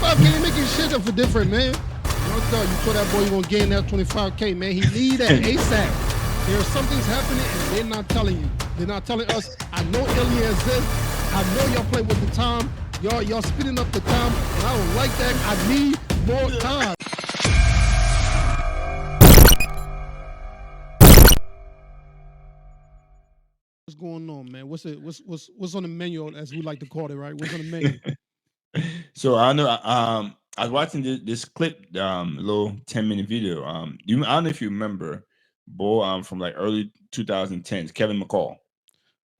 25K ain't making shit up for different, man. No doubt, you told that boy you gonna gain that 25K, man. He need that ASAP. There are some things happening and they're not telling you. They're not telling us. I know Ilya exists. I know y'all play with the time. Y'all speeding up the time, and I don't like that. I need more time. What's going on, man? What's on the menu, as we like to call it, right? What's on the menu? So I know I was watching this clip, little 10-minute video. I don't know if you remember, boy, from like early 2010s, Kevin McCall.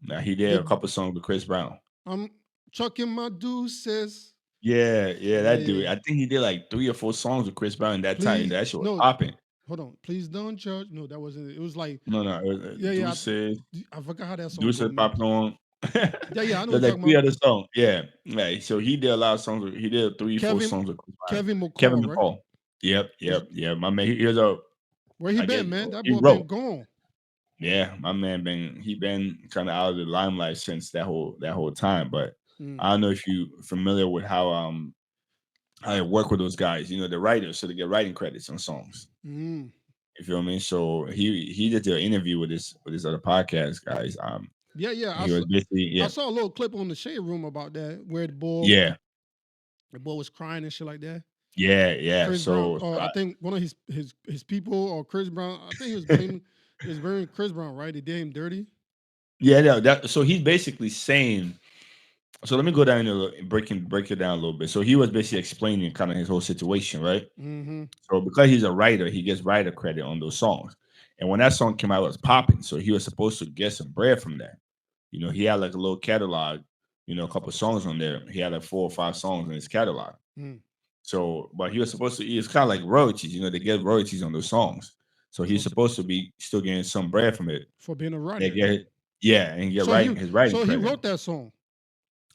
Now he did a The couple songs with Chris Brown. I'm chucking my deuces. Yeah, Yeah, that yeah, dude. yeah. I think he did like 3 or 4 songs with Chris Brown in that time. Please, That shit was no, popping. hold on. Please don't judge. No, that wasn't it. It was like, No, it was yeah, yeah. Deuces, I forgot how that song go, Deuces man. popping on. Yeah, yeah. I know what There's you're like talking three about. other songs. Yeah, right. So he did a lot of songs. He did 3, 4 Kevin songs with Chris Brown. Kevin Kevin McCall, right? McCall. Yep, Was yep, yeah. My man, he was a. where he I guess been, man? That he boy been wrote. gone. Yeah, my man been kind of out of the limelight since that whole time. But Mm, I don't know if you familiar with how I work with those guys. You know, the writers, so they get writing credits on songs. mm. You feel me? So he did an interview with this other podcast guys. Yeah, yeah. And he was basically I yeah saw a little clip on the shade room about that, where yeah the boy was crying and shit like that. yeah. Chris Brown, So I think one of his people, or Chris Brown, I think he was blaming, he was burying Chris Brown, right? They did him dirty. yeah, so he's basically saying. So let me go down and break it down a little bit. So he was basically explaining kind of his whole situation, right? Mm-hmm. So because he's a writer, he gets writer credit on those songs. And when that song came out, it was popping. So he was supposed to get some bread from that. You know, he had like a little catalog, a couple songs on there. He had like 4 or 5 songs in his catalog. Mm. So, but he was supposed to, it's kind of like royalties, they get royalties on those songs. So he's So supposed to be still getting some bread from it. for being a They writer, get, yeah, and get so he his writing so he credit. wrote that song.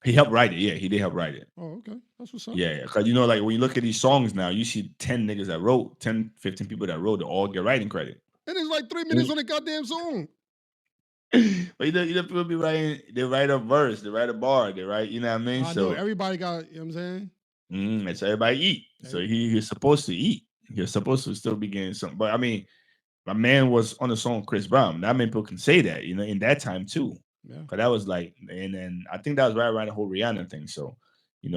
He helped write it. Yeah, he did help write it. Oh, okay, that's what's up. Yeah, because like when you look at these songs now, you see 10 niggas that wrote, 10, 15 people that wrote, they all get writing credit. And it's like 3 minutes And on the goddamn song. but people be writing, they write a verse, they write a bar, they write, you know what I mean? I know So everybody got. You know what I'm saying. it's everybody eat. So he's supposed to eat. He's supposed to still be getting something. But I mean, my man was on the song Chris Brown. Not many people can say that, in that time too. Yeah. Because that was like, and then I think that was right around the whole Rihanna thing. So,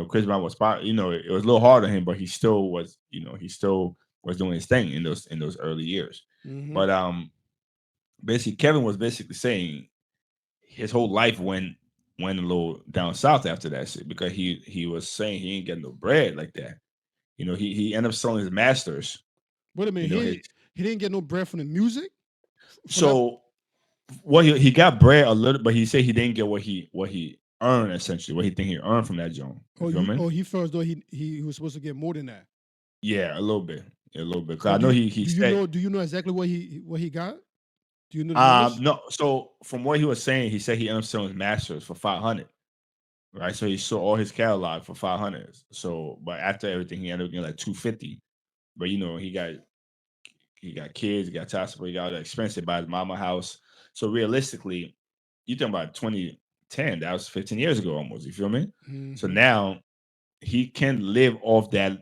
Chris Brown was it was a little hard on him, but he still was, he still was doing his thing in those early years. Mm-hmm. But basically Kevin was basically saying his whole life went a little down south after that shit because he was saying he ain't getting no bread like that. He ended up selling his masters. Wait a minute. His He didn't get no bread from the music. For that. so well he got bread a little, but he said he didn't get what he earned essentially, what he think he earned from that joint. You Oh, feel me? he first though he was supposed to get more than that. Yeah, a little bit, a little bit. Cause But I know he said do you know exactly what he got? Do you know the numbers? no. So from what he was saying, he said he ended up selling his masters for 500. Right, so he sold all his catalog for 500. So, but after everything, he ended up getting like 250. But he got kids, he got child support, he got all the expensive by his mama house. So realistically, you talking about 2010, that was 15 years ago almost. You feel me? So Mm-hmm. now he can live off that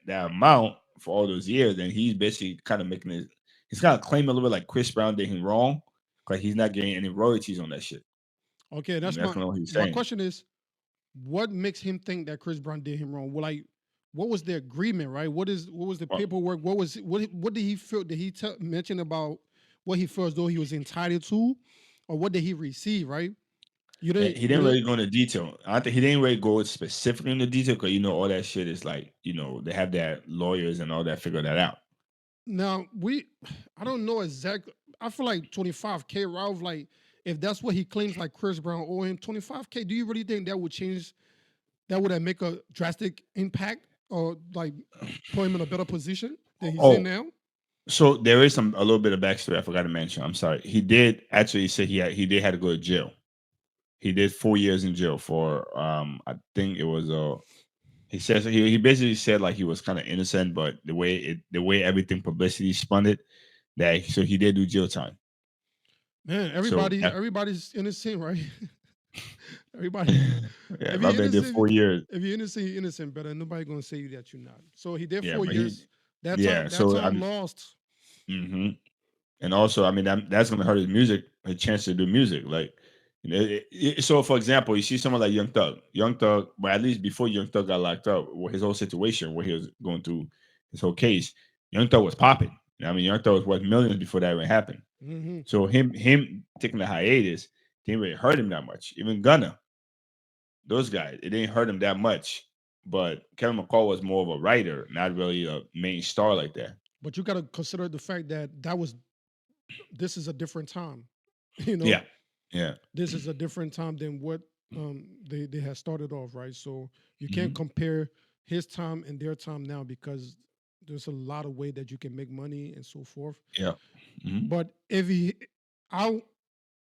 amount for all those years, and he's basically kind of making it. He's kind of claiming a little bit like Chris Brown did him wrong, because he's not getting any royalties on that shit. Okay, And that's that's what he's my saying. question is, what makes him think that Chris Brown did him wrong? Well, like, what was the agreement, right? What was the Well, paperwork? What did he feel? Did he mention about what he felt as though he was entitled to, or what did he receive? Right? he You didn't didn't. really go into detail. I think he didn't really go specifically into detail because all that shit is like they have that lawyers and all that figure that out. Now I don't know exactly. I feel like 25K, Ralph. Like, if that's what he claims, like Chris Brown owe him 25K, do you really think that would change? That would make a drastic impact, or like put him in a better position than he's in Oh, now? so there is a little bit of backstory I forgot to mention. I'm sorry. He did actually say he did have to go to jail. He did 4 years in jail for I think it was he says he basically said like he was kind of innocent, but the way everything publicity spun it, that so he did do jail time. Man, So everybody's innocent, right? Everybody, Yeah, if my you're man did innocent, 4 years. if you're innocent, you're innocent, brother. Nobody gonna say that you're not. So he did Yeah, four but he, years. That yeah. time, that So time I'm, lost. hmm and also, I mean, that's gonna hurt his music, his chance to do music. Like, so for example, you see someone like Young Thug, but at least before Young Thug got locked up, or his whole situation where he was going through his whole case, Young Thug was popping. I mean, Young Thug was worth millions before that even happened. Hmm. So him taking the hiatus didn't really hurt him that much. Even Gunna, those guys, it didn't hurt him that much. But Kevin McCall was more of a writer, not really a main star like that. But you got to consider the fact that this is a different time. You know, Yeah, yeah. this is a different time than what they had started off, right? So you can't Hmm. compare his time and their time now because there's a lot of way that you can make money and so forth. Yeah. Hmm. But if he, I,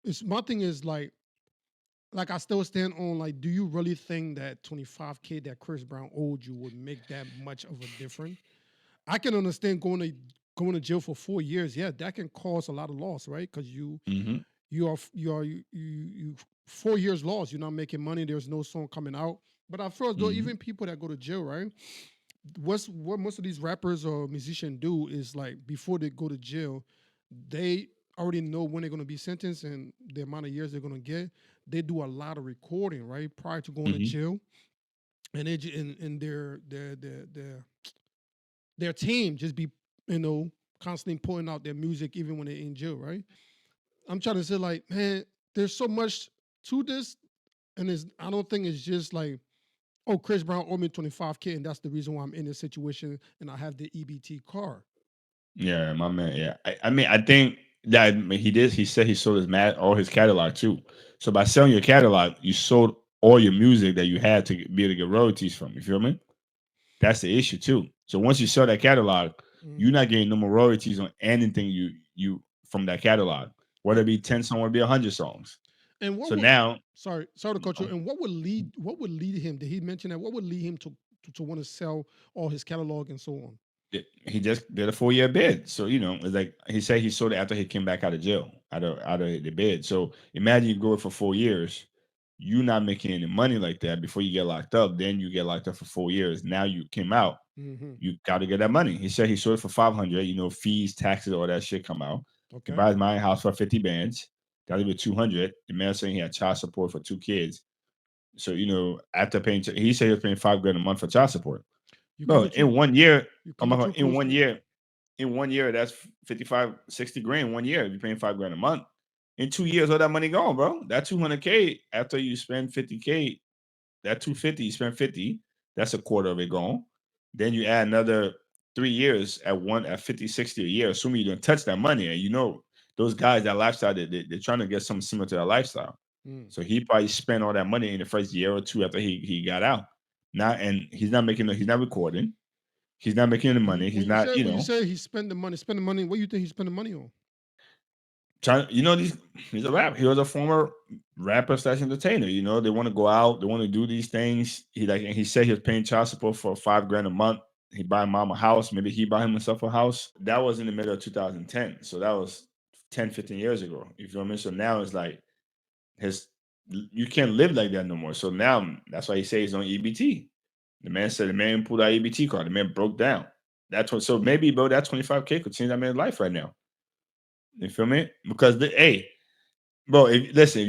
it's my thing is like I still stand on like, do you really think that 25K that Chris Brown owed you would make that much of a difference? I can understand going to jail for 4 years. Yeah, that can cause a lot of loss, right? Because Hmm. you 4 years lost. You're not making money. There's no song coming out. But I feel as though Hmm. even people that go to jail, right? What most of these rappers or musicians do is like before they go to jail, they already know when they're going to be sentenced and the amount of years they're going to get. They do a lot of recording, right, prior to going to Hmm. jail, and and their team just be constantly putting out their music even when they're in jail, right? I'm trying to say like, man, there's so much to this, and I don't think it's just like, oh, Chris Brown owed me 25K, and that's the reason why I'm in this situation, and I have the EBT car. Yeah, my man. Yeah, I mean, I think that, I mean, he did. He said he sold his all his catalog too. So by selling your catalog, you sold all your music that you had to be able to get royalties from. You feel me? That's the issue too. So once you sell that catalog, you're Mm-hmm. not getting no more royalties on anything you from that catalog. Whether And it be 10 songs or be 100 songs. and what So would now, sorry to cut you. And what would lead him? Did he mention that? What would lead him to want to sell all his catalog and so on? he just did a 4 year bid. So it's like he said he sold it after he came back out of jail, out of the bid. So imagine you go for 4 years, you not making any money like that before you get locked up. Then you get locked up for 4 years. Now you came out, Mm-hmm. you got to get that money. He said he sold it for 500. Fees, taxes, all that shit come out. He Okay. buys my house for 50 bands. Got to be 200. The man saying he had child support for 2 kids. So after paying, he said he was paying 5 grand a month for child support. You Bro, coming too in 1 year, you I'm coming too in close one to year, that's 55, 60 grand 1 year. You're paying 5 grand a month. In 2 years, all that money gone, bro. That 200K after you spend 50K, that 250, you spend 50, that's a quarter of it gone. Then you add another 3 years at 50, 60 a year, assuming you don't touch that money. And those guys, that lifestyle, they're trying to get something similar to that lifestyle. mm. So he probably spent all that money in the first year or two after he got out. Now, and he's not recording. He's not making any when you money. He's when you not, say when you say he spend the money, what do you think he spend the money on? trying. He's a rapper. He was a former rapper slash entertainer. They want to go out. They want to do these things. And he said he was paying child support for 5 grand a month. He buy mom a house. Maybe he buy himself a house. That was in the middle of 2010. So that was 10, 15 years ago. You feel me? So now it's like his you can't live like that no more. So now that's why he says he's on EBT. The man said the man pulled out EBT card. The man broke down. That's what. So maybe, bro, that 25K could change that man's life right now. You feel me? Because bro, if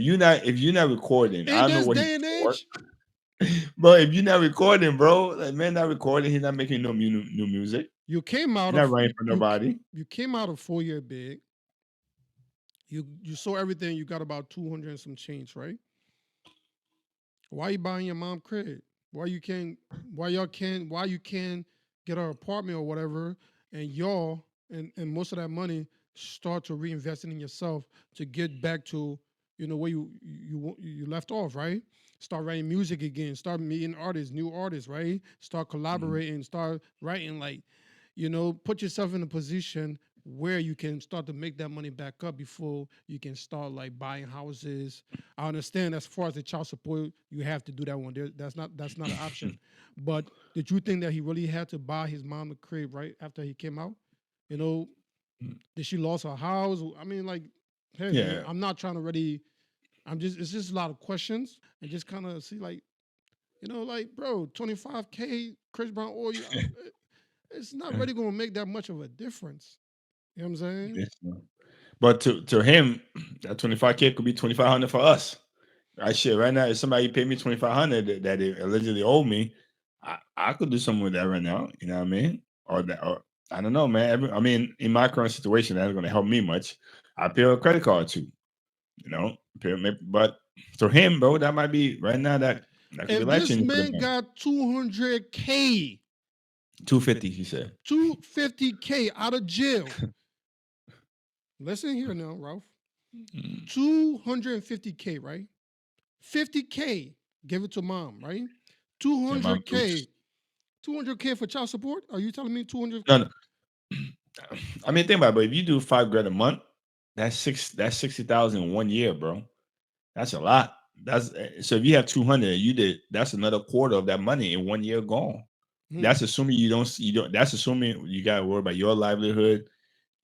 you're not recording, I In don't know this what he day do and for work. age, Bro, if you're not recording, bro, like man not recording, he's not making no new music. you came out He's not of writing you for you, nobody. you came out of 4 year big. You saw everything. You got about 200 and some change, right? Why you buying your mom crib? Why you can't? Why y'all can't? Why you can't get an apartment or whatever? And y'all and most of that money start to reinvesting in yourself to get back to where you left off, right? Start writing music again. Start meeting artists, new artists, right? Start Mhm. collaborating. Start writing like, put yourself in a position where you can start to make that money back up before you can start like buying houses. I understand as far as the child support, you have to do that one. That's not an option. But did you think that he really had to buy his mom a crib right after he came out? You know, did she lost her house? I mean, like, hey man, Yeah. I'm not trying to really It's just a lot of questions and just kind of see like, like, bro, 25K Chris Brown owe you. It's not really gonna make that much of a difference. You know what I'm saying? Yes, no. But to him, that 25K could be 2,500 for us. Right, shit. Right now, if somebody paid me 2,500 that they allegedly owe me, I could do something with that right now. You know what I mean? Or that, or I don't know, man. I mean, in my current situation, that's going to help me much. I pay a credit card too. You know, but to him, bro, that might be right now. That could be If life this changing for the man man. got 200K, 250, he said. 250K out of jail. Listen here now, Ralph. Mm. 250K, right? 50K, give it to mom, right? Yeah, Mom Dukes. 200K, 200K for child support? Are you telling me 200? No, no. I mean, think about it, but if you do 5 grand a month, that's 60,000 in 1 year, bro. That's a lot. That's so if you have 200, you did that's another quarter of that money in 1 year gone. Hmm. That's assuming you don't. That's assuming you got to worry about your livelihood.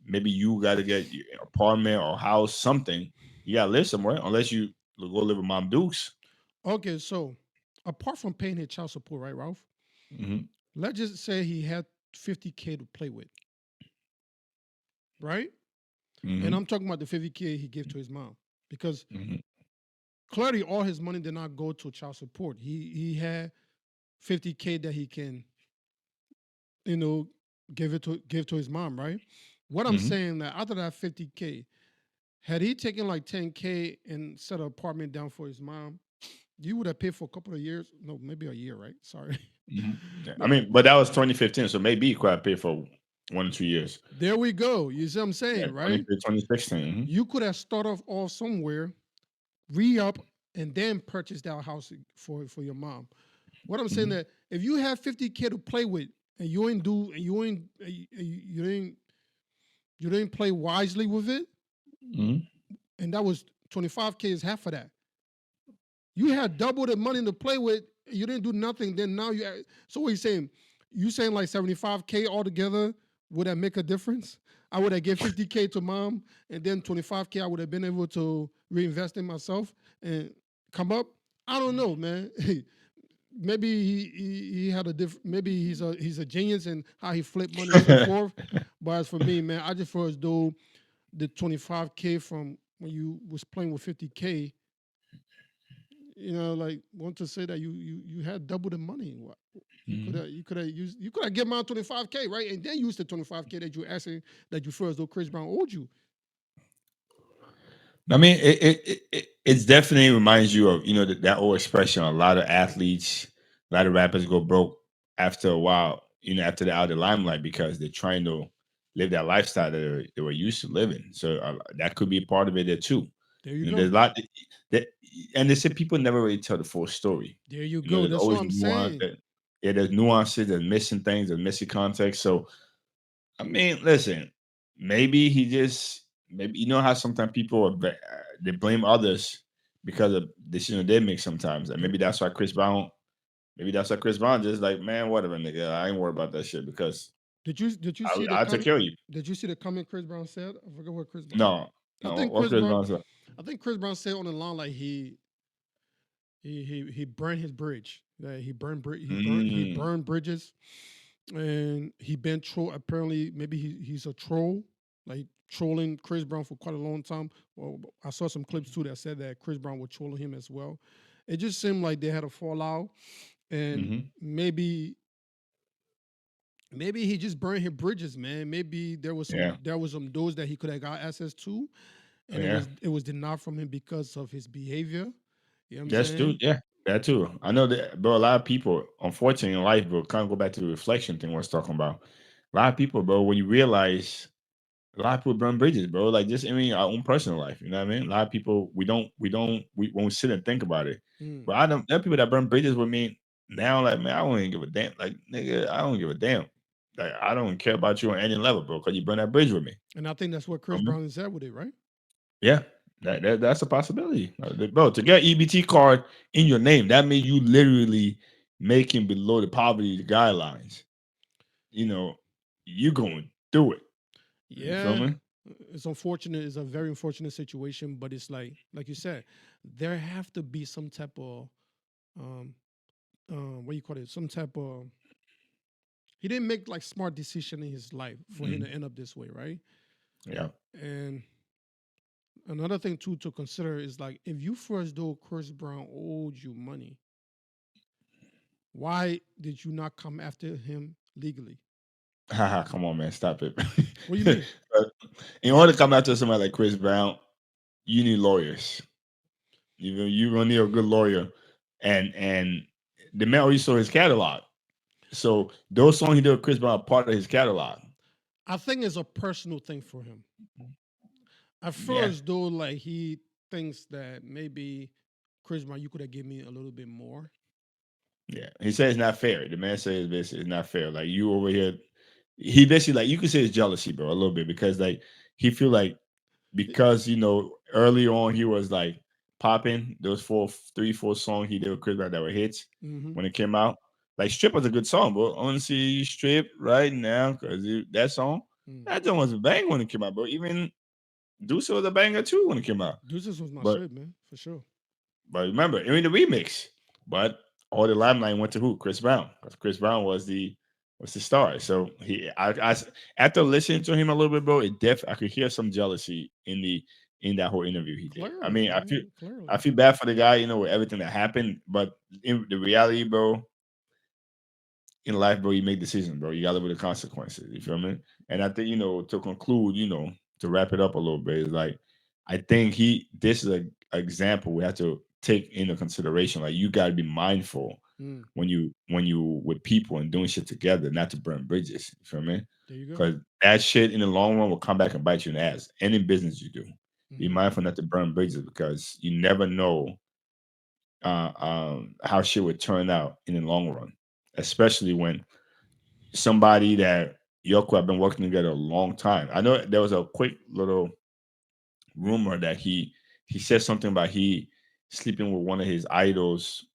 Maybe you got to get your apartment or house, something. You got to live somewhere, unless you go live with Mom Dukes. Okay, so apart from paying his child support, right, Ralph? Hmm. Let's just say he had 50K to play with, right? And Hmm. I'm talking about the 50K he gave to his mom because Hmm. clearly all his money did not go to child support. He had 50K that he can, you know, give to his mom, right? What I'm Hmm. saying that after that 50K, had he taken like 10K and set an apartment down for his mom, you would have paid for a couple of years. No, maybe a year, right? Sorry. Hmm. Yeah. I No, mean, but that was 2015, so maybe you could have paid for 1 or 2 years. there we go. You see what I'm Yeah, saying, right? 2015, 2016. You could have started off somewhere, re up, and then purchase that house for your mom. What I'm saying Hmm. that if you have 50K to play with and you ain't do and you didn't play wisely with it, Hmm. and that was 25K is half of that. You had double the money to play with. You didn't do nothing. Then now you. So what you saying? You saying like 75K altogether? Would that make a difference? I would have give 50K to mom, and then 25K I would have been able to reinvest in myself and come up. I don't know, man. Maybe he had a different. Maybe he's a genius in how he flipped money and so forth. But as for me, man, I just feel as though the 25K from when you was playing with 50K, like want to say that you had double the money. What you could have given out 25K, right? And then use the 25K that you're asking that you feel as though Chris Brown owed you. I mean, it's definitely reminds you of that old expression. A lot of athletes, a lot of rappers go broke after a while. After they're out of the limelight because they're trying to live that lifestyle that they were used to living. So that could be a part of it there too. There you There's go. a lot that, and they said people never really tell the full story. There you go. There's That's what always I'm nuance. saying. Yeah, there's nuances. There's missing things. There's missing context. So I mean, listen, maybe he just maybe how sometimes people they blame others because of decisions they make sometimes, and Yep. maybe that's why Chris Brown just like, man, whatever, nigga, I ain't worried about that shit because Did you see the I'll take comment? care of you. Did you see the comment Chris Brown said? I forget what Chris Brown. No, I no, think what Chris Chris Brown. Brown said. I think Chris Brown said on the line like he burned his bridge. Like he Mm, burned bridges, and he been troll. Apparently, maybe he's a troll, like trolling Chris Brown for quite a long time. Well, I saw some clips too that said that Chris Brown was trolling him as well. It just seemed like they had a fallout, and mm-hmm. maybe he just burned his bridges, man. Maybe Yeah, there was some doors that he could have got access to, and yeah. it was denied from him because of his behavior. You know what I'm That's too, saying? yeah, that too. I know that, bro. A lot of people, unfortunately, in life, bro, kind of go back to the reflection thing I was talking about. A lot of people, bro, when you realize a lot of people burn bridges, bro. Like just I mean our own personal life. You know what I mean? A lot of people we when we sit and think about it. Mm. But I don't there are people that burn bridges with me now, like man, I don't even give a damn. Like nigga, I don't give a damn. Like I don't care about you on any level, bro, because you burn that bridge with me. And I think that's what You Chris know what I mean? Brown is at with it, right? Yeah. That's a possibility. Bro, to get EBT card in your name, that means you literally making below the poverty guidelines. You know, you going through it. You feel Yeah, me? it's unfortunate. It's a very unfortunate situation, but it's like you said. there have to be some type of um what you call it, some type of he didn't make like smart decision in his life for him to Mhm. end up this way, right? Yeah. And another thing too to consider is like if you first though Chris Brown owed you money, why did you not come after him legally? Haha, come on, man, stop it. What do you mean? But in order to come after somebody like Chris Brown, you need lawyers. You're gonna need a good lawyer, and the man already saw his catalog. So those songs he did with Chris Brown are part of his catalog. I think it's a personal thing for him. At Yeah, first, though, like he thinks that maybe Chris Brown, you could have given me a little bit more. yeah. He said it's not fair. The man says basically it's not fair. Like you over here, he basically like you could say it's jealousy, bro, a little bit because like he feel like because early on he was like popping those 4 songs he did with Chris Brown that were hits Mm-hmm. when it came out. Like Strip was a good song, bro. Honestly, you strip right now because that song Mm. that song was a bang when it came out, bro. Even Deuce was a banger too when it came out. Deuces was my But shit, man, for sure. remember, I mean the remix. But all the limelight went to who? Chris Brown. 'Cause Chris Brown was the star. So after listening to him a little bit, bro, I could hear some jealousy in that whole interview he did. I Clearly, mean, man, I clearly. feel bad for the guy, with everything that happened, but in the reality, bro, in life, bro, you make decisions, bro. You gotta live with the consequences. You feel me? And I think, to conclude, to wrap it up a little bit, is like I think this is a example we have to take into consideration. Like you gotta be mindful Mm. when you with people and doing shit together, not to burn bridges. You feel me? There you go. Because that shit in the long run will come back and bite you in the ass. Any business you do. Be Mm-hmm. mindful not to burn bridges because you never know how shit would turn out in the long run, especially when somebody that Yoko have been working together a long time. I know there was a quick little rumor that he said something about he sleeping with one of his idols,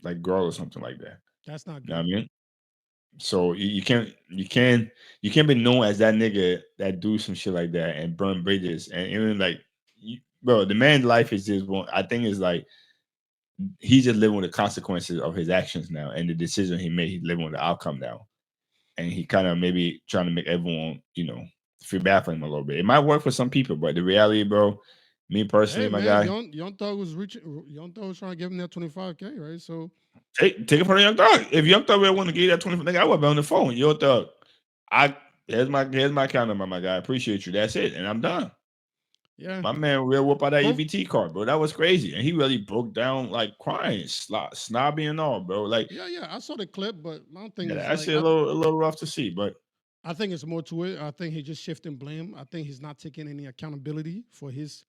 like girl or something like that. That's not You know what I good. mean? So you can't be known as that nigga that do some shit like that and burn bridges and even like bro, the man's life is just one. I think is like he's just living with the consequences of his actions now and the decision he made. He's living with the outcome now. And he kind of maybe trying to make everyone, feel bad for him a little bit. It might work for some people, but the reality, bro, me personally, Hey, my man, guy, Young Thug was reaching. Young Thug was trying to give him that 25K, right? So take it from Young Thug. If Young Thug really want to give you that 20, nigga, I would be on the phone. Young Thug, I here's my account number, my guy. I appreciate you. That's it, and I'm done. yeah, My man will whoop out that both. EBT card, bro. That was crazy, and he really broke down like crying, snobby and all, bro. Like, Yeah, yeah. I saw the clip, but my own thing yeah, is that like shit a little rough to see, but I think it's more to it. I think he's just shifting blame. I think he's not taking any accountability for his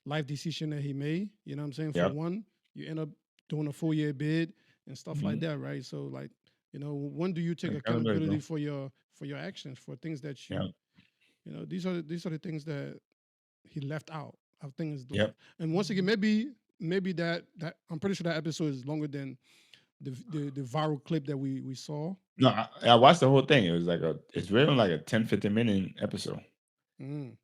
life decision that he made. You know what I'm saying? For yeah, one, you end up doing a 4 year bid and stuff like mm-hmm. that, right? So like, when do you take Accountability, bro. accountability for your actions, for things that Yeah, these are the things that he left out. I think is the yep. and once again, maybe that I'm pretty sure that episode is longer than the viral clip that we saw. No, I watched the whole thing. It's really like a 10-15 minute episode. Mm.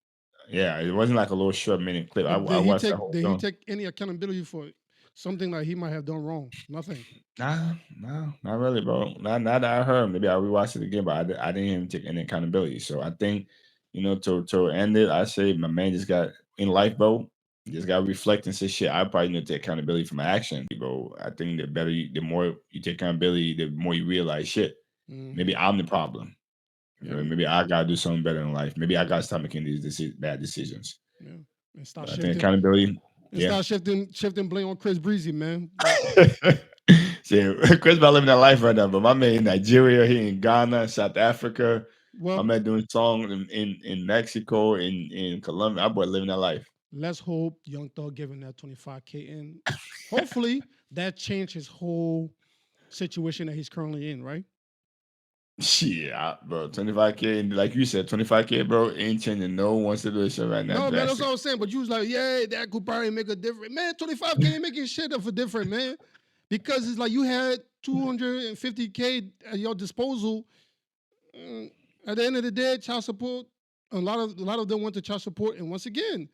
Yeah, it wasn't like a little short minute clip. I, But I watched that whole did he thing. take any accountability for something that he might have done wrong? Nothing. Nah, no, not really, bro. Not that I heard. Maybe I'll rewatch it again, but I didn't even take any accountability. So I think, to end it, I say my man just got in life, bro. Just got to reflect and say, shit, I probably need to take accountability for my action, bro. I think the more you take accountability, the more you realize, shit, Mm-hmm. maybe I'm the problem. Yeah, Maybe I gotta do something better in life. Maybe I gotta stop making these bad decisions. yeah. And start But I think shifting accountability, yeah. shifting blame on Chris Breezy, man. But See, Chris about living that life right now, but my man in Nigeria, he in Ghana, South Africa. My well, man doing songs in Mexico, in Colombia. My boy living that life. let's hope Young Thug give him that 25K and hopefully that changed his whole situation that he's currently in, right? Shit, bro, 25K, and like you said, 25K, bro, ain't changing no one situation right now No, man, that's what drastic. I was saying. But you was like, yeah, that could probably make a difference. Man, 25K ain't making shit of a difference, man. Because it's like you had 250K at your disposal. Mm, At the end of the day, child support, a lot of them went to child support. And once again,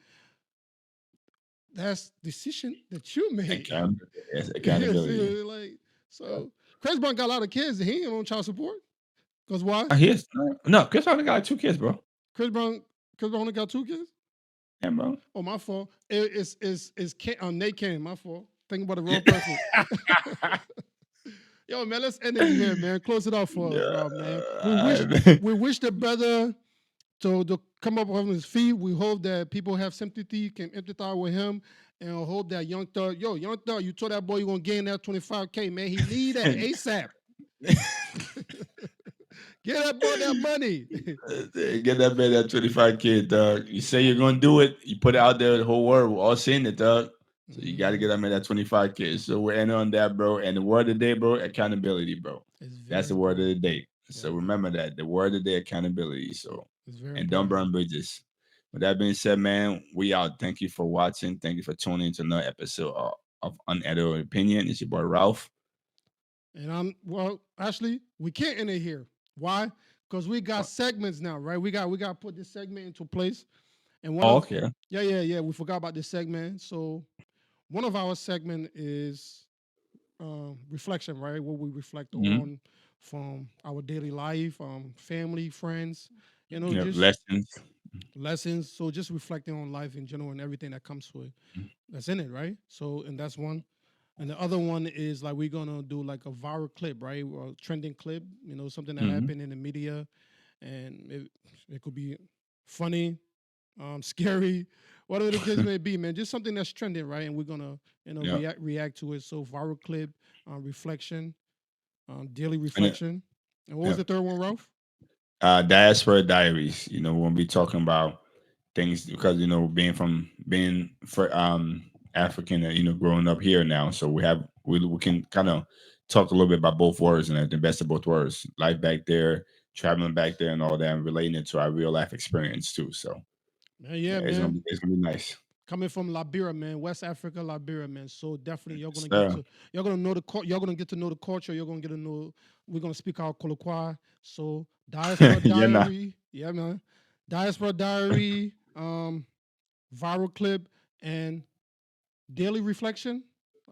That's decision that you made. Yes, Yes, accountability. yeah, like so. Chris Brown got a lot of kids. He ain't on child support. Cause why? He is no. Chris only got 2 kids, bro. Chris Brown. Chris Brown only got 2 kids. Yeah, bro. Oh, my fault. It's Nate Cannon. My fault. Thinking about the wrong person. Yo, man, let's end it here, man. Close it out for us, Rob, man. Yeah. We wish the brother to come up on his feet. We hope that people have sympathy, can empathize with him, and I hope that Young Thug, you told that boy you're gonna gain that 25K, man. He need that ASAP. Get that boy that money. Get that man that 25K, dog. You say you're gonna do it, you put it out there, the whole world, we're all seeing it, dog. So you got to get that man that 25K. So we're ending on that, bro. And the word of the day, bro, accountability, bro. It's That's very the word of important. the day. Yeah, So man. remember that. The word of the day, accountability. So, It's very and don't important. burn bridges. With that being said, man, we out. Thank you for watching. Thank you for tuning into another episode of Unedited Opinion. It's your boy Ralph. And actually, we can't end it here. Why? Because we got segments now, right? We got to put this segment into place. And one Oh, of okay. yeah, we forgot about this segment. So one of our segment is reflection, right? What we reflect Mm-hmm. on from our daily life, family, friends, Yeah, just lessons. lessons. So just reflecting on life in general and everything that comes with that's in it, right? So and that's one. And the other one is like we're gonna do like a viral clip, right? Or a trending clip, something that Mm-hmm. happened in the media, and it could be funny, scary, whatever the case may be, man. Just something that's trending, right? And we're gonna, Yeah. react to it. So viral clip, reflection, daily And it, reflection. And what was yeah. the third one, Ralph? Diaspora Diaries. We'll be talking about things because being for African and growing up here now, so we can kind of talk a little bit about both words and the best of both worlds, life back there, traveling back there, and all that, and relating it to our real life experience too. So Man, yeah, yeah, it's gonna man. be it's gonna be nice. Coming from Liberia, man, West Africa, Liberia, man. So definitely, So you're gonna know you're gonna get to know the culture. You're gonna get to know. We're gonna speak our Kolokwa. So diaspora you're not. diary, yeah, man. Diaspora diary, viral clip, and daily reflection.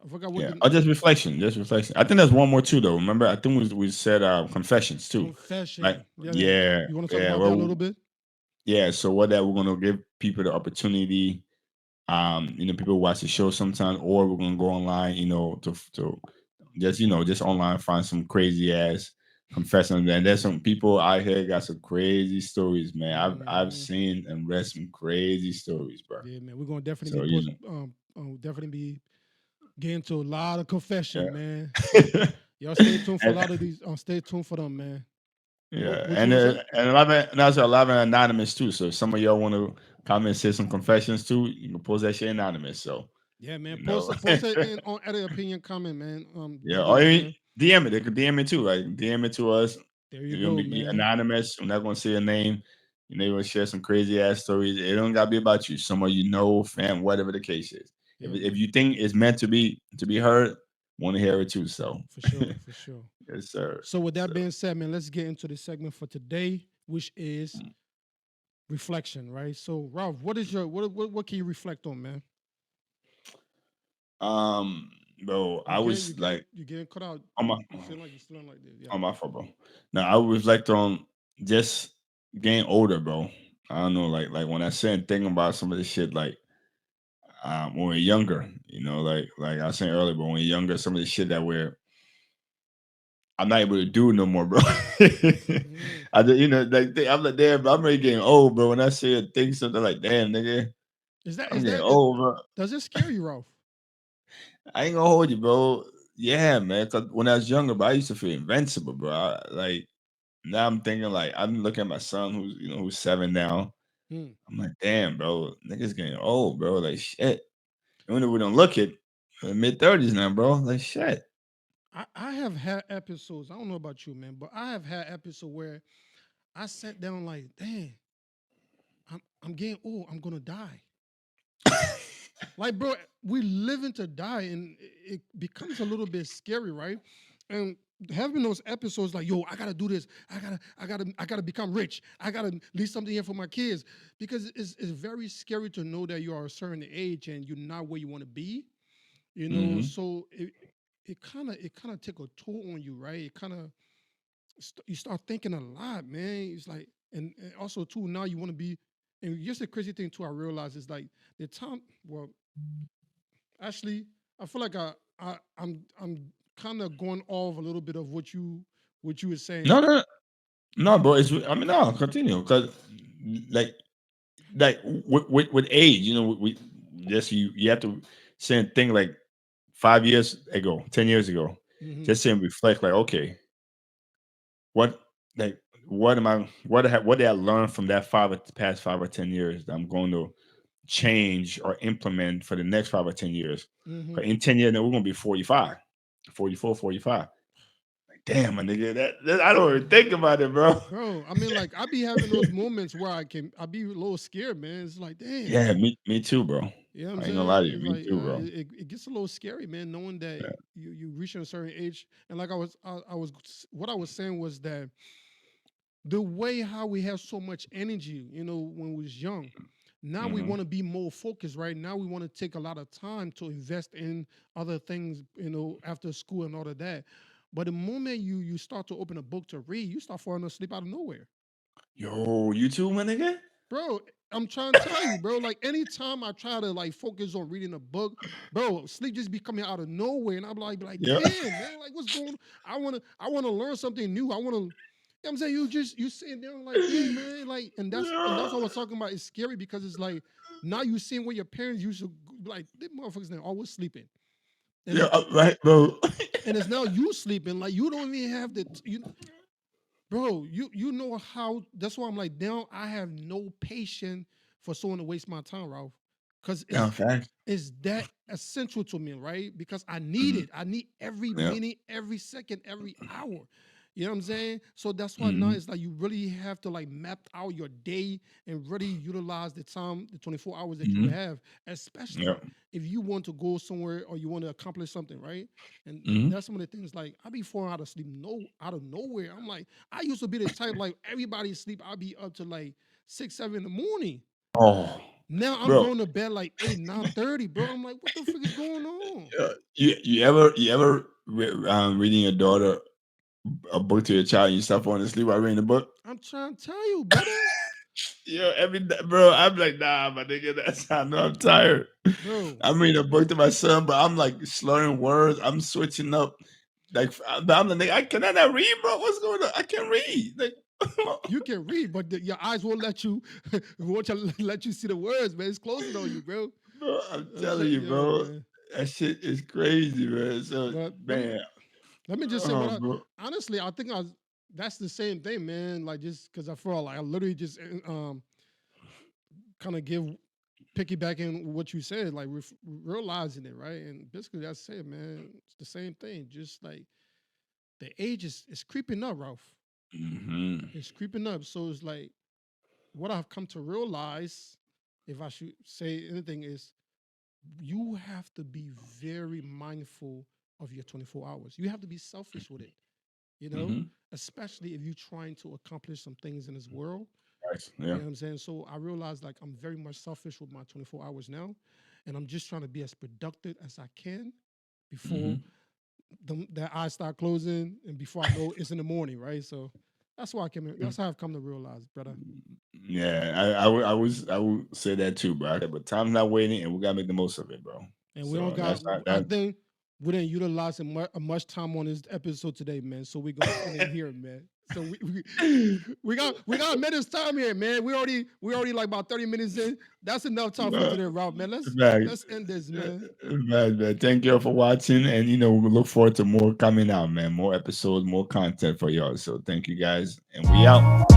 I forgot what Yeah. the Oh, just reflection. Just reflection. I think there's one more too, though. Remember, I think we said confessions too. Like, confession. Yeah, man. yeah, You want to talk yeah. about that a Well, little bit? yeah. So what that we're gonna give people the opportunity. People watch the show sometimes, or we're gonna go online. To just online find some crazy ass confessions. And there's some people out here got some crazy stories, man. I've Hmm. seen and read some crazy stories, bro. Yeah, man. We're gonna definitely So be post. Definitely be getting to a lot of confession, man. So yeah. y'all stay tuned for a and, lot of these. Stay tuned for them, man. Yeah, What you and want to say? and a lot of and also a lot of anonymous too. So if some of y'all want to comment, say some confessions too, you can post that shit anonymous. So Yeah, man. you know, Post it in on edit opinion comment, man. yeah, or DMs, even man. DM it. They could DM it too. Like DM it to us. There you You're gonna go, be man. anonymous. I'm not gonna say your name. You're gonna share some crazy ass stories. It don't gotta be about you. Someone you know, fam, whatever the case is. If Yeah, if man. you think it's meant to be heard, want to hear it too. So For sure, for sure. yes, sir. So with that So being said, man, let's get into the segment for today, which is reflection, right? So Ralph, what is your what can you reflect on, man? um, bro, I was like You getting cut out. on my You seem like you're still like this. Yeah. on my fault, bro. Now I reflect on just getting older, bro. I don't know, like when I said thinking about some of this shit, like when we're younger, like I was saying earlier, but when we're younger, some of the shit that I'm not able to do no more, bro. Mm. I'm like, damn, bro, I'm really getting old, bro. When I say a thing, something like, damn, nigga, I'm Is getting that it? old, bro. Does it scare you, Ralph? I ain't gonna hold you, bro. Yeah, man. 'Cause when I was younger, bro, I used to feel invincible, bro. Like now I'm thinking like I'm looking at my son who's 7 now. Hmm. I'm like, damn, bro, niggas getting old, bro. Like shit. Even if we don't look it, mid-30s now, bro. Like shit. I have had episodes. I don't know about you, man, but I have had episodes where I sat down like, dang, I'm getting old. I'm gonna die. Like, bro, we living to die, and it becomes a little bit scary, right? And having those episodes like, yo, I gotta do this. I gotta become rich. I gotta leave something here for my kids. Because it's very scary to know that you are a certain age and you're not where you want to be. Mm-hmm. So it kind of take a toll on you, right? It kind of you start thinking a lot, man. It's like, and also too, now you want to be, and just the crazy thing too, I realize is like the time. Well, actually, I feel like I'm kind of going off a little bit of what you were saying. No, no, no, bro. It's I mean, no, continue because like like with age, we just you have to same thing like 5 years ago, 10 years ago, Hmm. just saying reflect like okay, what like what am I what did I learn from that past 5 or 10 years that I'm going to change or implement for the next 5 or 10 years. Hmm. 'Cause in 10 years, then we're gonna be 45, 44, 45. Like, damn, my nigga, that I don't even think about it, bro. Bro, I mean, like I be having those moments where I be a little scared, man. It's like, damn. Yeah, me too, bro. You know what I'm I ain't gonna lie saying? to you, It's me like too, bro. it gets a little scary, man, knowing that Yeah. you reaching a certain age. And like I was what I was saying was that the way how we have so much energy, when we was young, now we Hmm. want to be more focused, right? Now we want to take a lot of time to invest in other things, after school and all of that. But the moment you start to open a book to read, you start falling asleep out of nowhere. Yo, you too, my nigga? Bro, I'm trying to tell you, bro. Like anytime I try to like focus on reading a book, bro, sleep just be coming out of nowhere, and I'm like, Yeah. damn, man, like what's going on? I wanna learn something new. I wanna, I'm saying you sitting there like, damn, man, like, and that's what I was talking about. It's scary because it's like now you seeing where your parents used to like, they motherfuckers they always sleeping, and Yeah, it, right, bro. and it's now you sleeping like you don't even have you bro, you know how that's why I'm like, now I have no patience for someone to waste my time, Ralph. Cause Yeah, it's facts. it's that essential to me, right? Because I need Mhm. it. I need every Yeah. minute, every second, every hour. You know what I'm saying? So that's why now Mhm. it's like you really have to like map out your day and really utilize the time, the 24 hours that you Mhm. have, Yeah. especially if you want to go somewhere or you want to accomplish something, right? And Mhm. that's some of the things like I be falling out of sleep out of nowhere. I'm like, I used to be the type like everybody sleep, I'll be up to like 6, 7 in the morning. Oh, Now I'm bro. going to bed like 8, 9:30, bro. I'm like, what the fuck is going on? You ever reading your daughter a book to your child and you start falling asleep while reading the book? I'm trying to tell you, brother. Yeah, bro, I'm like, nah, my nigga, that's I know I'm tired. Bro, I'm reading a book to my son, but I'm like slurring words. I'm switching up. Like, I'm the nigga. Can I not read, bro? What's going on? I can't read. Like, you can read, but your eyes won't let you won't let you see the words, man. It's closing on you, bro. bro, I'm I'm telling saying, you, yo, bro, man. that shit is crazy, man. So, But man, let me just say oh, bro. honestly, I think that's the same thing, man. Like just because I feel like I literally just kind of piggybacking what you said, like realizing it, right? And basically that's it, man. It's the same thing. Just like the age is creeping up, Ralph. Hmm. It's creeping up. So it's like what I've come to realize, if I should say anything, is you have to be very mindful of your 24 hours. You have to be selfish with it, you know, Hmm. especially if you're trying to accomplish some things in this world. Right. You Yeah. know what I'm saying? So I realized like I'm very much selfish with my 24 hours now. And I'm just trying to be as productive as I can before Hmm. the eyes start closing and before I know it's in the morning, right? So that's why that's how I've come to realize, brother. Yeah, I would say that too, bro. But time's not waiting, and we gotta make the most of it, bro. And we don't So got. that's not I that. think we didn't utilize much time on this episode today, man. So we're gonna end it here, man. So we got minutes time here, man. We already like about 30 minutes in. That's enough time for Uh, today, Rob, man. Let's Facts. let's end this, man. Man, thank you all for watching, and we look forward to more coming out, man. More episodes, more content for y'all. So thank you guys, and we out.